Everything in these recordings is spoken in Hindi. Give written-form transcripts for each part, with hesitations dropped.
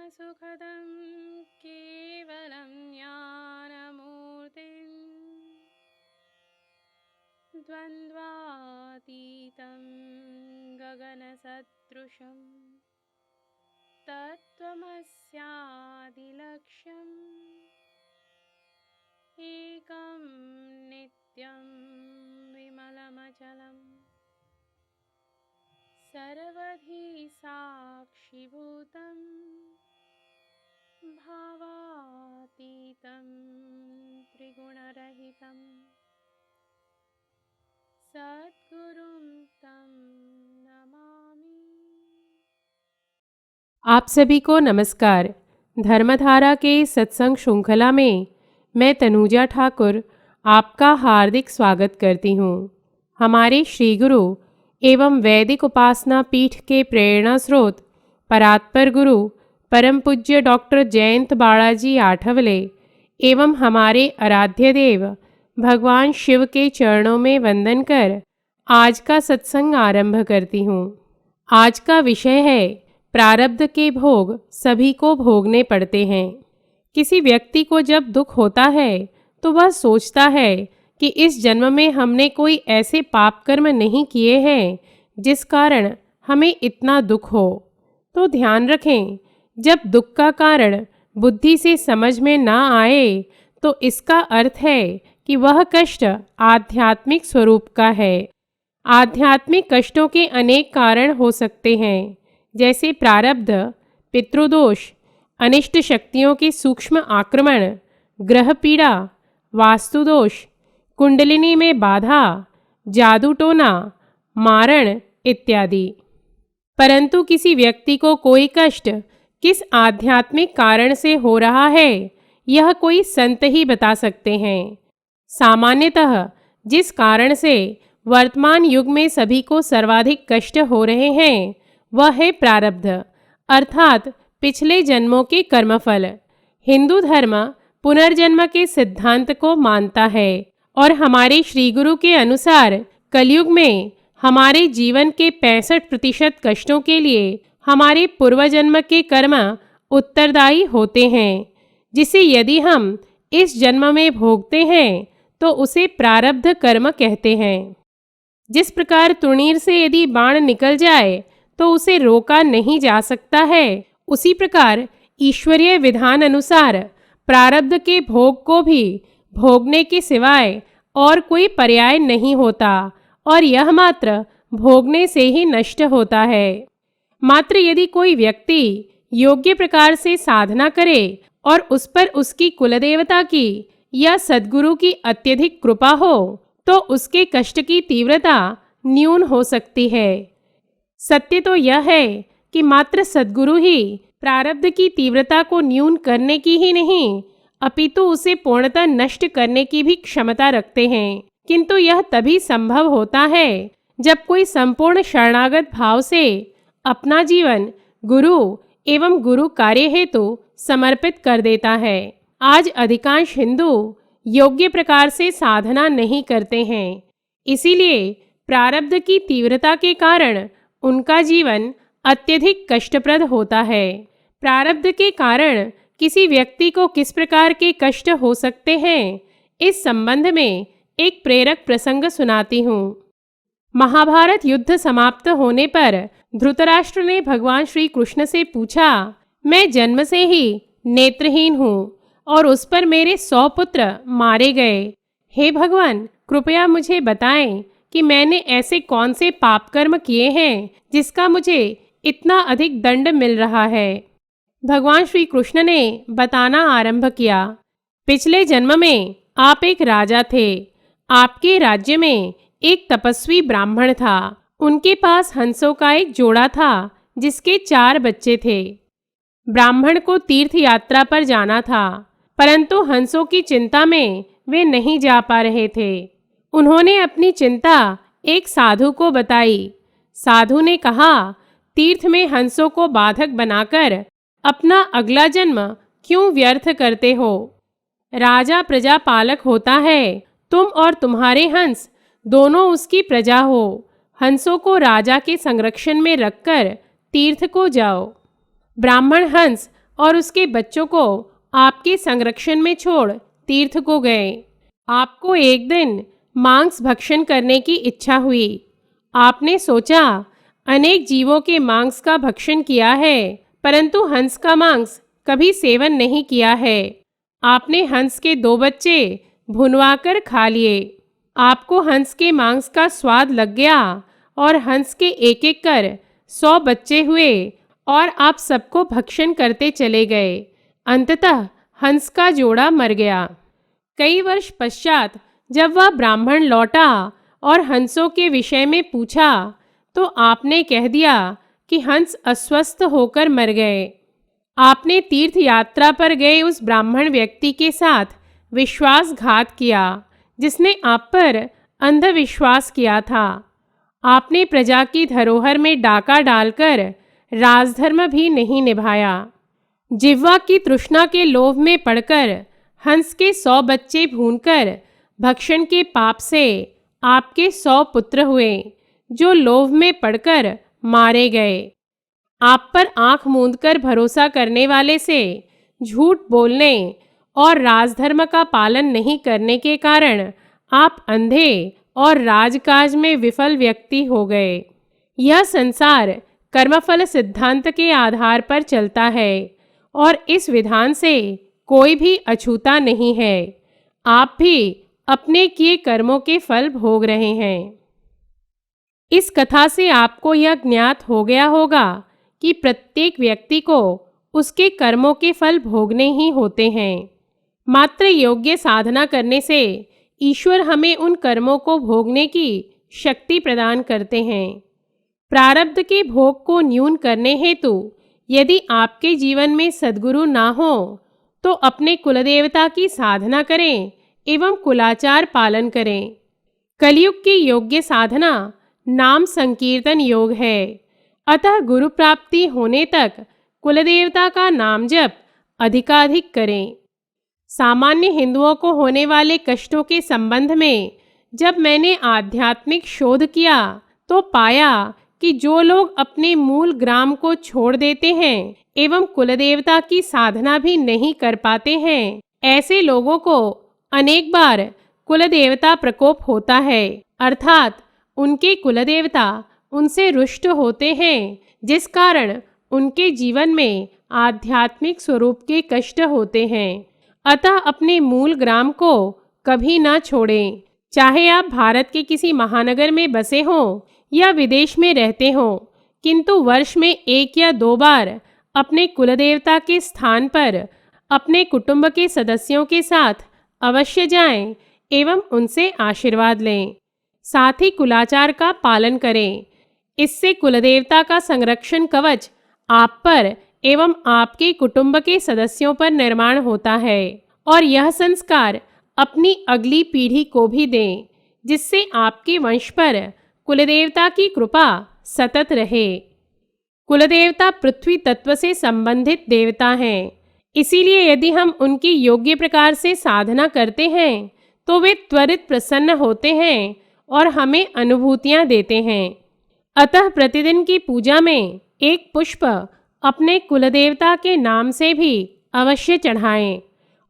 सुखदं केवलं ज्ञानमूर्तिं द्वन्द्वातीतं गगनसदृशं तत्त्वमस्यादिलक्ष्यम् एकं नित्यं विमलमचलं सर्वधी साक्षिभूतं भावातीतं त्रिगुणरहितं सद्गुरुं तं नमामि। आप सभी को नमस्कार। धर्मधारा के सत्संग श्रृंखला में मैं तनुजा ठाकुर आपका हार्दिक स्वागत करती हूँ। हमारे श्री गुरु एवं वैदिक उपासना पीठ के प्रेरणा स्रोत परात्पर गुरु परम पूज्य डॉक्टर जयंत बालाजी आठवले एवं हमारे आराध्य देव भगवान शिव के चरणों में वंदन कर आज का सत्संग आरंभ करती हूँ। आज का विषय है प्रारब्ध के भोग सभी को भोगने पड़ते हैं। किसी व्यक्ति को जब दुख होता है तो वह सोचता है कि इस जन्म में हमने कोई ऐसे पाप कर्म नहीं किए हैं जिस कारण हमें इतना दुख हो। तो ध्यान रखें, जब दुख का कारण बुद्धि से समझ में ना आए तो इसका अर्थ है कि वह कष्ट आध्यात्मिक स्वरूप का है। आध्यात्मिक कष्टों के अनेक कारण हो सकते हैं, जैसे प्रारब्ध, पितृदोष, अनिष्ट शक्तियों के सूक्ष्म आक्रमण, ग्रह पीड़ा, वास्तुदोष, कुंडलिनी में बाधा, जादू टोना, मारण इत्यादि। परंतु किसी व्यक्ति को कोई कष्ट किस आध्यात्मिक कारण से हो रहा है यह कोई संत ही बता सकते हैं। सामान्यतः जिस कारण से वर्तमान युग में सभी को सर्वाधिक कष्ट हो रहे हैं वह है प्रारब्ध, अर्थात पिछले जन्मों के कर्मफल। हिंदू धर्म पुनर्जन्म के सिद्धांत को मानता है और हमारे श्री गुरु के अनुसार कलयुग में हमारे जीवन के 65% कष्टों के लिए हमारे पूर्वजन्म के कर्म उत्तरदायी होते हैं, जिसे यदि हम इस जन्म में भोगते हैं तो उसे प्रारब्ध कर्म कहते हैं। जिस प्रकार तुणीर से यदि बाण निकल जाए तो उसे रोका नहीं जा सकता है, उसी प्रकार ईश्वरीय विधान अनुसार प्रारब्ध के भोग को भी भोगने के सिवाय और कोई पर्याय नहीं होता और यह मात्र भोगने से ही नष्ट होता है। मात्र यदि कोई व्यक्ति योग्य प्रकार से साधना करे और उस पर उसकी कुलदेवता की या सद्गुरु की अत्यधिक कृपा हो तो उसके कष्ट की तीव्रता न्यून हो सकती है। सत्य तो यह है कि मात्र सद्गुरु ही प्रारब्ध की तीव्रता को न्यून करने की ही नहीं अपितु उसे पूर्णतः नष्ट करने की भी क्षमता रखते हैं, किंतु यह तभी संभव होता है जब कोई संपूर्ण शरणागत भाव से अपना जीवन गुरु एवं गुरु कार्य हेतु समर्पित कर देता है। आज अधिकांश हिंदू योग्य प्रकार से साधना नहीं करते हैं, इसीलिए प्रारब्ध की तीव्रता के कारण उनका जीवन अत्यधिक कष्टप्रद होता है। प्रारब्ध के कारण किसी व्यक्ति को किस प्रकार के कष्ट हो सकते हैं, इस संबंध में एक प्रेरक प्रसंग सुनाती हूँ। महाभारत युद्ध समाप्त होने पर धृतराष्ट्र ने भगवान श्री कृष्ण से पूछा, मैं जन्म से ही नेत्रहीन हूँ और उस पर मेरे 100 पुत्र मारे गए। हे भगवान, कृपया मुझे बताएं कि मैंने ऐसे कौन से पाप कर्म किए हैं जिसका मुझे इतना अधिक दंड मिल रहा है। भगवान श्री कृष्ण ने बताना आरंभ किया, पिछले जन्म में आप एक राजा थे। आपके राज्य में एक तपस्वी ब्राह्मण था। उनके पास हंसों का एक जोड़ा था जिसके 4 बच्चे थे। ब्राह्मण को तीर्थ यात्रा पर जाना था, परंतु हंसों की चिंता में वे नहीं जा पा रहे थे। उन्होंने अपनी चिंता एक साधु को बताई। साधु ने कहा, तीर्थ में हंसों को बाधक बनाकर अपना अगला जन्म क्यों व्यर्थ करते हो? राजा प्रजा पालक होता है, तुम और तुम्हारे हंस दोनों उसकी प्रजा हो। हंसों को राजा के संरक्षण में रखकर तीर्थ को जाओ। ब्राह्मण हंस और उसके बच्चों को आपके संरक्षण में छोड़ तीर्थ को गए। आपको एक दिन मांस भक्षण करने की इच्छा हुई। आपने सोचा, अनेक जीवों के मांस का भक्षण किया है, परंतु हंस का मांस कभी सेवन नहीं किया है। आपने हंस के 2 बच्चे भुनवाकर खा लिए। आपको हंस के मांस का स्वाद लग गया और हंस के एक एक कर 100 बच्चे हुए और आप सबको भक्षण करते चले गए। अंततः हंस का जोड़ा मर गया। कई वर्ष पश्चात जब वह ब्राह्मण लौटा और हंसों के विषय में पूछा, तो आपने कह दिया कि हंस अस्वस्थ होकर मर गए। आपने तीर्थ यात्रा पर गए उस ब्राह्मण व्यक्ति के साथ विश्वासघात किया, जिसने आप पर अंधविश्वास किया था। आपने प्रजा की धरोहर में डाका डालकर राजधर्म भी नहीं निभाया। जिह्वा की तृष्णा के लोभ में पड़कर हंस के 100 बच्चे भूनकर भक्षण के पाप से आपके 100 पुत्र हुए, जो लोभ में पड़कर मारे गए। आप पर आंख मूंदकर भरोसा करने वाले से झूठ बोलने और राजधर्म का पालन नहीं करने के कारण आप अंधे और राजकाज में विफल व्यक्ति हो गए। यह संसार कर्मफल सिद्धांत के आधार पर चलता है और इस विधान से कोई भी अछूता नहीं है। आप भी अपने किए कर्मों के फल भोग रहे हैं। इस कथा से आपको यह ज्ञात हो गया होगा कि प्रत्येक व्यक्ति को उसके कर्मों के फल भोगने ही होते हैं। मात्र योग्य साधना करने से ईश्वर हमें उन कर्मों को भोगने की शक्ति प्रदान करते हैं। प्रारब्ध के भोग को न्यून करने हेतु यदि आपके जीवन में सद्गुरु ना हो, तो अपने कुलदेवता की साधना करें एवं कुलाचार पालन करें। कलयुग की योग्य साधना नाम संकीर्तन योग है। अतः गुरु प्राप्ति होने तक कुलदेवता का नाम जप अधिकाधिक करें। सामान्य हिंदुओं को होने वाले कष्टों के संबंध में जब मैंने आध्यात्मिक शोध किया, तो पाया कि जो लोग अपने मूल ग्राम को छोड़ देते हैं एवं कुलदेवता की साधना भी नहीं कर पाते हैं, ऐसे लोगों को अनेक बार कुलदेवता प्रकोप होता है, अर्थात उनके कुलदेवता उनसे रुष्ट होते हैं, जिस कारण उनके जीवन में आध्यात्मिक स्वरूप के कष्ट होते हैं। अतः अपने मूल ग्राम को कभी ना छोड़ें। चाहे आप भारत के किसी महानगर में बसे हों या विदेश में रहते हों, किंतु वर्ष में 1 या 2 बार अपने कुलदेवता के स्थान पर अपने कुटुंब के सदस्यों के साथ अवश्य जाएं एवं उनसे आशीर्वाद लें। साथ ही कुलाचार का पालन करें। इससे कुलदेवता का संरक्षण कवच आप पर एवं आपके कुटुंब के सदस्यों पर निर्माण होता है और यह संस्कार अपनी अगली पीढ़ी को भी दें, जिससे आपके वंश पर कुलदेवता की कृपा सतत रहे। कुलदेवता पृथ्वी तत्व से संबंधित देवता हैं, इसीलिए यदि हम उनकी योग्य प्रकार से साधना करते हैं तो वे त्वरित प्रसन्न होते हैं और हमें अनुभूतियाँ देते हैं। अतः प्रतिदिन की पूजा में एक पुष्प अपने कुलदेवता के नाम से भी अवश्य चढ़ाएं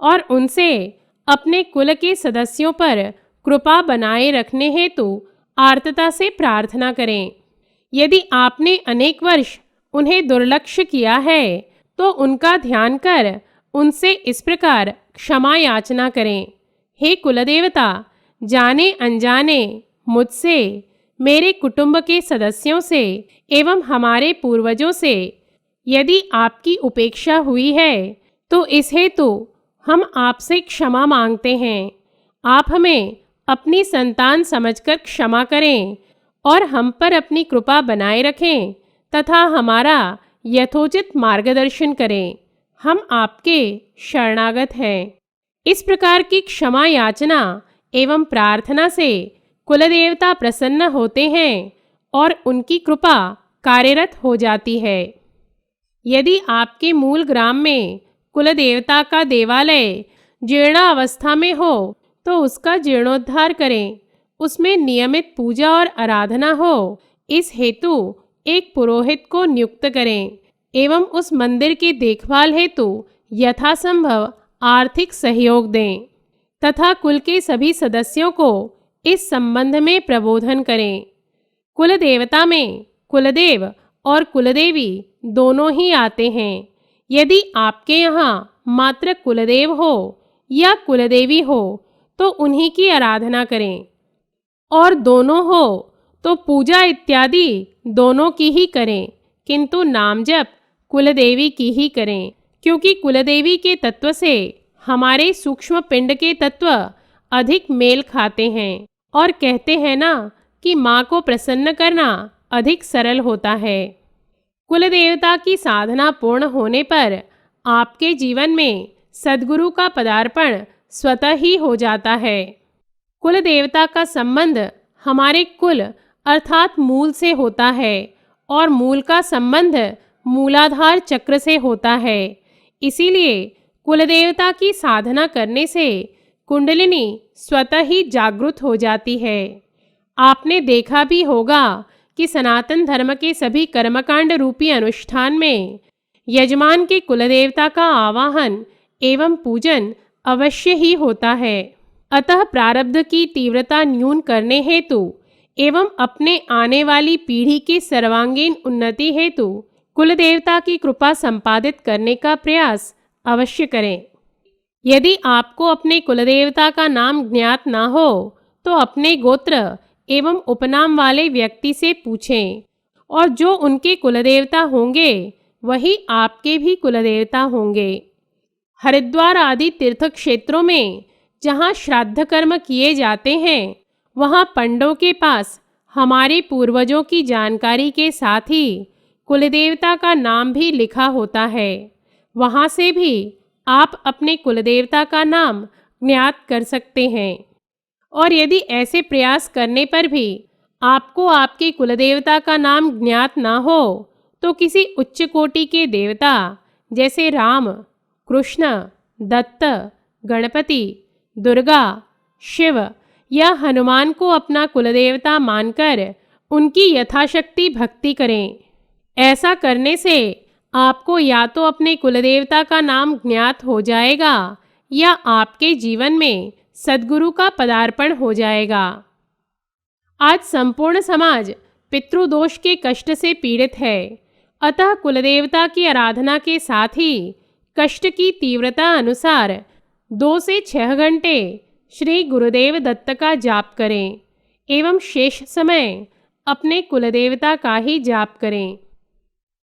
और उनसे अपने कुल के सदस्यों पर कृपा बनाए रखने हेतु आर्तता से प्रार्थना करें। यदि आपने अनेक वर्ष उन्हें दुर्लक्ष्य किया है, तो उनका ध्यान कर उनसे इस प्रकार क्षमा याचना करें। हे कुलदेवता, जाने अनजाने मुझसे, मेरे कुटुंब के सदस्यों से एवं हमारे पूर्वजों से यदि आपकी उपेक्षा हुई है, तो इस हेतु हम आपसे क्षमा मांगते हैं। आप हमें अपनी संतान समझकर क्षमा करें और हम पर अपनी कृपा बनाए रखें तथा हमारा यथोचित मार्गदर्शन करें। हम आपके शरणागत हैं। इस प्रकार की क्षमा याचना एवं प्रार्थना से कुलदेवता प्रसन्न होते हैं और उनकी कृपा कार्यरत हो जाती है। यदि आपके मूल ग्राम में कुलदेवता का देवालय जीर्णावस्था में हो, तो उसका जीर्णोद्धार करें। उसमें नियमित पूजा और आराधना हो, इस हेतु एक पुरोहित को नियुक्त करें। एवं उस मंदिर की देखभाल हेतु यथासंभव आर्थिक सहयोग दें तथा कुल के सभी सदस्यों को इस संबंध में प्रबोधन करें। कुल देवता में कुलदेव और कुलदेवी दोनों ही आते हैं। यदि आपके यहाँ मात्र कुलदेव हो या कुलदेवी हो तो उन्हीं की आराधना करें, और दोनों हो तो पूजा इत्यादि दोनों की ही करें, किंतु नाम जप कुलदेवी की ही करें, क्योंकि कुलदेवी के तत्व से हमारे सूक्ष्म पिंड के तत्व अधिक मेल खाते हैं। और कहते हैं ना कि माँ को प्रसन्न करना अधिक सरल होता है। कुल देवता की साधना पूर्ण होने पर आपके जीवन में सद्गुरु का पदार्पण स्वतः ही हो जाता है। कुल देवता का संबंध हमारे कुल अर्थात मूल से होता है और मूल का संबंध मूलाधार चक्र से होता है। इसीलिए कुल देवता की साधना करने से कुंडलिनी स्वतः ही जागृत हो जाती है। आपने देखा भी होगा कि सनातन धर्म के सभी कर्मकांड रूपी अनुष्ठान में यजमान के कुलदेवता का आवाहन एवं पूजन अवश्य ही होता है। अतः प्रारब्ध की तीव्रता न्यून करने हेतु एवं अपने आने वाली पीढ़ी की सर्वांगीण उन्नति हेतु कुलदेवता की कृपा संपादित करने का प्रयास अवश्य करें। यदि आपको अपने कुलदेवता का नाम ज्ञात ना हो तो अपने गोत्र एवं उपनाम वाले व्यक्ति से पूछें, और जो उनके कुलदेवता होंगे वही आपके भी कुलदेवता होंगे। हरिद्वार आदि तीर्थ क्षेत्रों में जहाँ श्राद्ध कर्म किए जाते हैं वहाँ पंडों के पास हमारे पूर्वजों की जानकारी के साथ ही कुलदेवता का नाम भी लिखा होता है। वहाँ से भी आप अपने कुलदेवता का नाम ज्ञात कर सकते हैं। और यदि ऐसे प्रयास करने पर भी आपको आपके कुलदेवता का नाम ज्ञात ना हो तो किसी उच्च कोटि के देवता जैसे राम, कृष्ण, दत्त, गणपति, दुर्गा, शिव या हनुमान को अपना कुलदेवता मानकर उनकी यथाशक्ति भक्ति करें। ऐसा करने से आपको या तो अपने कुलदेवता का नाम ज्ञात हो जाएगा या आपके जीवन में सद्गुरु का पदार्पण हो जाएगा। आज संपूर्ण समाज पितृदोष के कष्ट से पीड़ित है, अतः कुलदेवता की आराधना के साथ ही कष्ट की तीव्रता अनुसार 2 से 6 घंटे श्री गुरुदेव दत्त का जाप करें एवं शेष समय अपने कुलदेवता का ही जाप करें।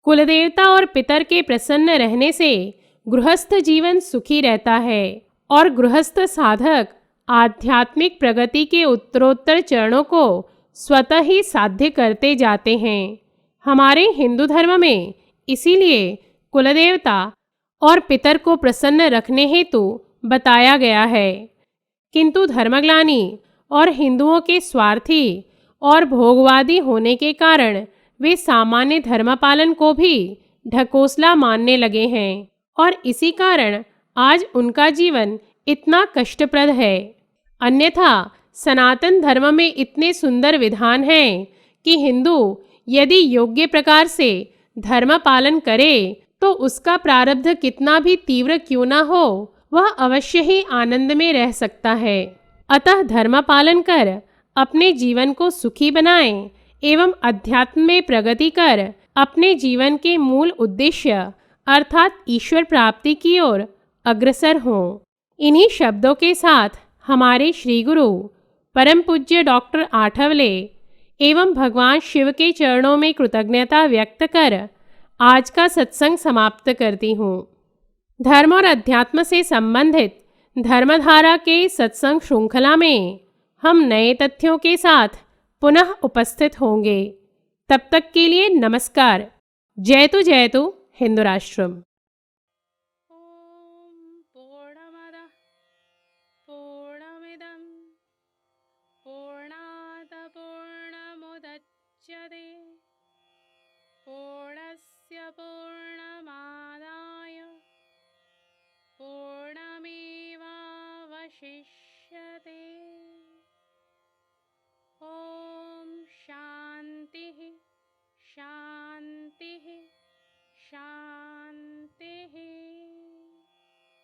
कुलदेवता और पितर के प्रसन्न रहने से गृहस्थ जीवन सुखी रहता है और गृहस्थ साधक आध्यात्मिक प्रगति के उत्तरोत्तर चरणों को स्वतः ही साध्य करते जाते हैं। हमारे हिंदू धर्म में इसीलिए कुलदेवता और पितर को प्रसन्न रखने हेतु बताया गया है, किंतु धर्मग्लानि और हिंदुओं के स्वार्थी और भोगवादी होने के कारण वे सामान्य धर्म पालन को भी ढकोसला मानने लगे हैं और इसी कारण आज उनका जीवन इतना कष्टप्रद है। अन्यथा सनातन धर्म में इतने सुंदर विधान हैं कि हिंदू यदि योग्य प्रकार से धर्म पालन करे तो उसका प्रारब्ध कितना भी तीव्र क्यों ना हो वह अवश्य ही आनंद में रह सकता है। अतः धर्म पालन कर अपने जीवन को सुखी बनाएं एवं अध्यात्म में प्रगति कर अपने जीवन के मूल उद्देश्य अर्थात ईश्वर प्राप्ति की ओर अग्रसर हों। इन्हीं शब्दों के साथ हमारे श्री गुरु परम पूज्य डॉक्टर आठवले एवं भगवान शिव के चरणों में कृतज्ञता व्यक्त कर आज का सत्संग समाप्त करती हूँ। धर्म और अध्यात्म से संबंधित धर्मधारा के सत्संग श्रृंखला में हम नए तथ्यों के साथ पुनः उपस्थित होंगे। तब तक के लिए नमस्कार। जयतु हिंदू राष्ट्रम। ॐ पूर्णमदः पूर्णमिदं पूर्णात् पूर्णमुदच्यते पूर्णस्य पूर्णमादाय पूर्णमेवावशिष्यते।